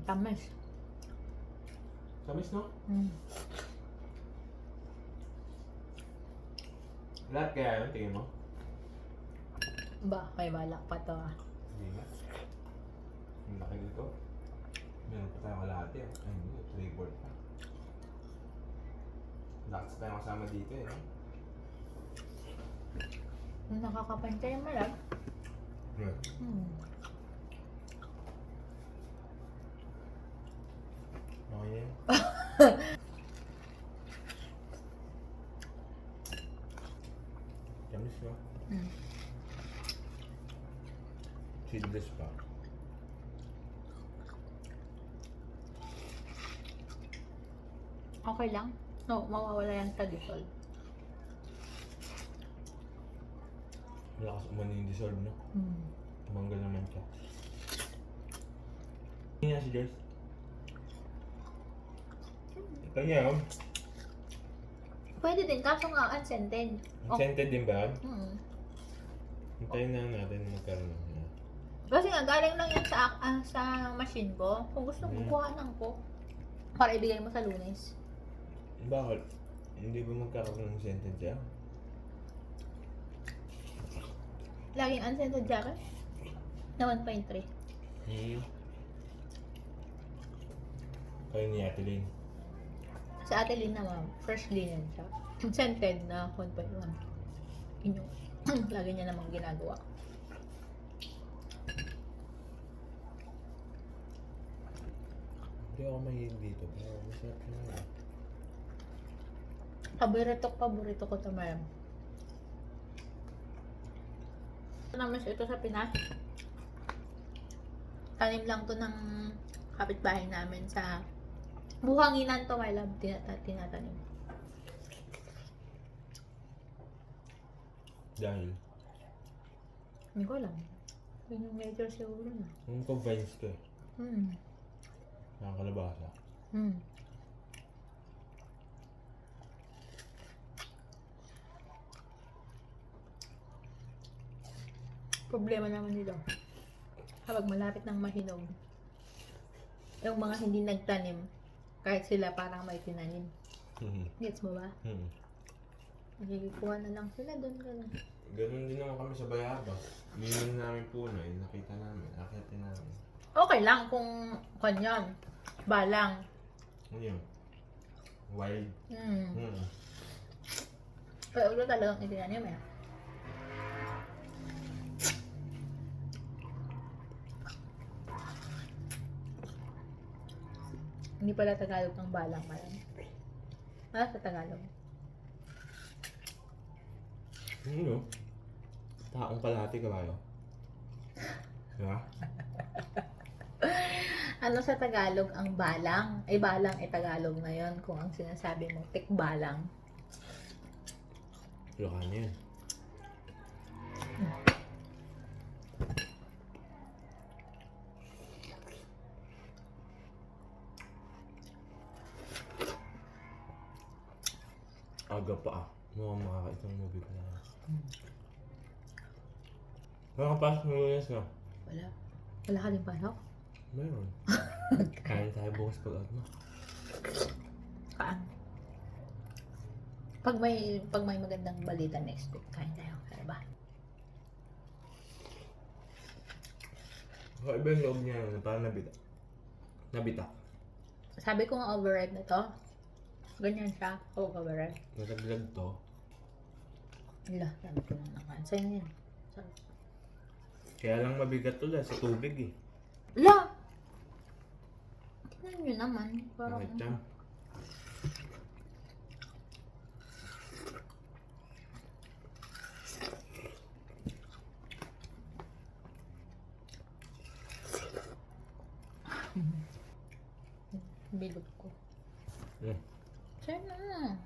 Tamis. Tamis, no? Mm. Lahat kaya yun, tingin mo? Ba, may balak pa to ah. Hindi nga. Ang laki dito. Meron pa tayong kalahati. Ay, hindi. 3/4 pa. Lakas tayong kasama dito eh. No? Nakakapantay yung malap. Yeah. Okay yan. Tamis, no? Seedless pa. Okay lang. No, mawawala yung tagitol. Malakas umano yung dissolve, no? Mm. Tumanggal naman siya. Hindi nga si Jess. Kanya, oh. Pwede din, kaso nga unscented. Scented din ba? Mm. Hintayin na natin na magkaroon ng Kasi nga, galing lang yan sa machine ko. Kung gusto mo, kuhanan ko. Para ibigay mo sa Lunes. Bakit? Hindi ba magkakaroon ng scented siya? Laging unscented jacket? Na 1.3. Kayo ni Ate Lane. Sa Ate Lynn naman, fresh linen siya. Scented na 1.1. Inyo. Lagi niya namang ginagawa. Hindi ako mahilig dito, pero masarap na. Paborito ko ito, ma'am. Naman ito sa Pinas. Tanim lang to ng kapitbahay namin sa buhanginan to, my love. Tinatanim. Dahil, Hindi ko alam. Yun yung major siguro na. nung ko vines ko eh. Nakakalabasa. Problema naman nila. Kapag malapit ng mahinog, yung mga hindi nagtanim, kahit sila parang may tinanim. Gets mo ba? Nakikikuha na lang sila doon. Ganun din naman kami sa Bayabas. Hindi namin puno eh. Nakita namin. Akitin namin. Okay lang kung kanyan. Balang. Ano yun? Wild. Pero ulo talagang itinanim eh. Hindi pala Tagalog ng balang malam. Ano sa Tagalog? Ano? Taong kalahati kabayo. Diba? Ano sa Tagalog ang balang? Ay balang ay Tagalog na yun. Kung ang sinasabi mo, tikbalang. Ilocano yun. Aga pa ah. Mukhang makakaitang movie ko na. Nakapasok ng Lunes na. Wala. Wala ka din pasok? Meron. Kain tayo bukas pag-out mo. Kaan? Pag may magandang balita next week, kain tayo. Kaya ba? Iba yung loob niya na parang nabitak. Nabitak. Sabi ko nga overripe na to. Ganyan siya. Overripe. Nataglag to. Wala, sabi ko lang naman. Sa'yo yan. Sabi. Kaya lang mabigat to dahil sa tubig eh. Wala! Tingnan nyo naman. Parang Bakit yan? bilog ko. Mm. Sa'yo na.